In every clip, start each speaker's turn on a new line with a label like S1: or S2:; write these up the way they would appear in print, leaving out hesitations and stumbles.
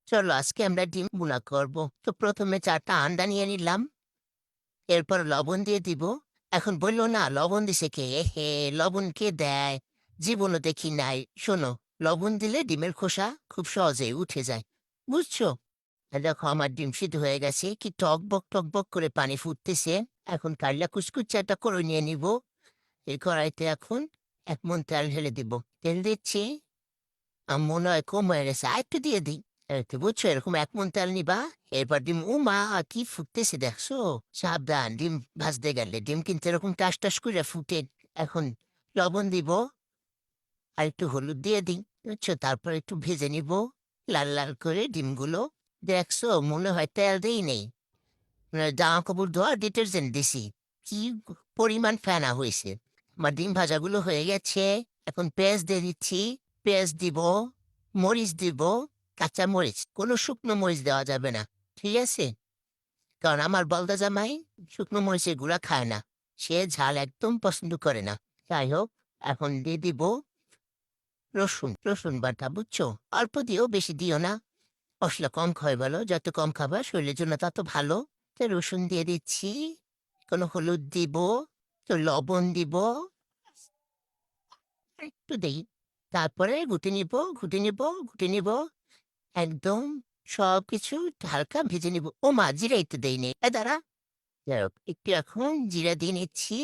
S1: চলো আজকে আমরা ডিম ভুনা করব। তো প্রথমে 4টা আন্ডা নিয়ে নিলাম, এরপর লবণ দিয়ে দিব। এখন বললো না লবণ দিছে কে? হে, লবণ কে দেয়? জীবনও দেখি নাই। শোনো, লবণ দিলে ডিমের খোসা খুব সহজেই উঠে যায়, বুঝছো? দেখো আমার ডিম সিদ্ধ হয়ে গেছে, কি টকবক টকবক করে পানি ফুটতেছে। এখন কাইলা কুচকুচাটা করে নিয়ে নিব। এই কড়াইতে এখন 1 মণ তেল ঢেলে দিব। তেল দিচ্ছি, মনে হয় কম হয়ে গেছে, আরেকটু দিয়ে দিই। এই তো বুঝছো, এরকম 1 মণ তেল নিবা। এরপর ডিম, ও মা, কি ফুটতেছে দেখছো? সাবধান, ডিম ভাজতে গেলে ডিম কিন্তু এরকম টাস টাস করে ফুটে। এখন লবণ দিব, আর একটু হলুদ দিয়ে দিই, বুঝছো? তারপর একটু ভেজে নিব লাল লাল করে ডিমগুলো। দেখছো, মনে হয় তেল দেই নেই, জামা কাপড় ধোয়া ডিটারজেন্ট দিছি। কি পরিমাণ ফেনা হয়েছে! আমার ডিম ভাজাগুলো হয়ে গেছে। এখন পেঁয়াজ দিয়ে দিচ্ছি। পেঁয়াজ দিব, মরিচ দিব, কাঁচা মরিচ, কোনো শুকনো মরিচ দেওয়া যাবে না, ঠিক আছে? কারণ আমার বলদা জামাই শুকনো মরিচের গুঁড়া খায় না, সে ঝাল একদম পছন্দ করে না। যাই হোক, এখন দিয়ে দিব রসুন, রসুন বাটা, বুঝছো? অল্প দিও, বেশি দিও না। মশলা কম খায় বলো, যত কম খাবার শরীরের জন্য তত ভালো। তো রসুন দিয়ে দিচ্ছি, কোনো হলুদ দিব, তো লবণ দিব, আর একটু দেই। তারপরে ঘুটে নিব, ঘুটে নিব, ঘুটে নিব, একদম সবকিছু হালকা ভেজে নিব। ও মা, জিরা একটু দেয়নি, দাঁড়া। যাই হোক, একটু এখন জিরা দিয়ে নিচ্ছি।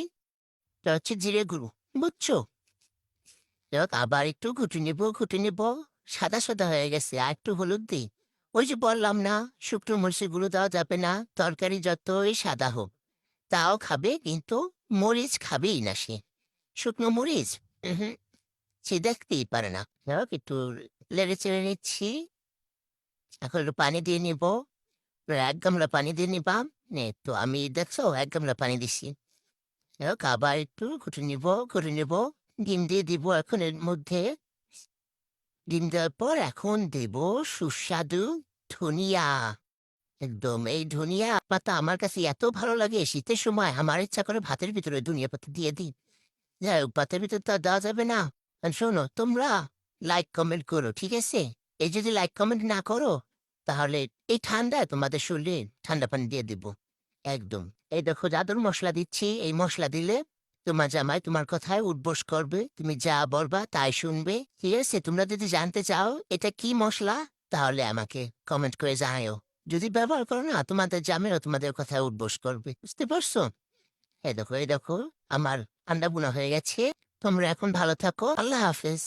S1: এটা হচ্ছে জিরে গুঁড়ো, বুঝছো? যাই হোক, আবার একটু ঘুটে নিব, ঘুটে নিব। সাদা সাদা হয়ে গেছে, আর একটু হলুদ দিই। ওই যে বললাম না, শুকনো মরিচের গুঁড়ো দেওয়া যাবে না, তরকারি যতই সাদা হোক। তাও খাবে, কিন্তু মরিচ খাবেই না সে। শুকনো মরিচ উহুম, সে দেখতেই পারে না। যাই হোক, একটু লেড়ে চেড়ে নিচ্ছি। এখন একটু পানি দিয়ে নিব, প্রায় 1 গামলা পানি দিয়ে নিবাম। নে তো আমি, দেখছো, 1 গামলা পানি দিছি। যাই হোক, আবার একটু ঘুটে নিব, ঘুটে নিব। ডিম দিয়ে দিব এখন এর মধ্যে। ডিম দেওয়ার পর এখন দেব সুস্বাদু ধনিয়া। একদম, এই ধনিয়া পাতা আমার কাছে এত ভালো লাগে, শীতের সময় আমার ইচ্ছা করে ভাতের ভিতরে ধনিয়া পাতা দিয়ে দিই। যাই হোক, ভাতের ভিতরে তো আর দেওয়া যাবে না। আর শোনো, তোমরা লাইক কমেন্ট করো, ঠিক আছে? এই যদি লাইক কমেন্ট না করো, তাহলে এই ঠান্ডায় তোমাদের শরীরে ঠান্ডা পানি দিয়ে দিব একদম। এই দেখো, জাদুর মশলা দিচ্ছি। এই মশলা দিলে তোমার জামাই তোমার কথায় উঠবোস করবে, তুমি যা বলবা তাই শুনবে, ঠিক আছে? তোমরা যদি জানতে চাও এটা কি মশলা, তাহলে আমাকে কমেন্ট করে জানাও। যদি ব্যবহার করো না, তোমাদের জামাইও তোমাদের কথায় উঠবোস করবে, বুঝতে পারছো? এই দেখো, এই দেখো, আমার আন্ডা বুনা হয়ে গেছে। তোমরা এখন ভালো থাকো, আল্লাহ হাফেজ।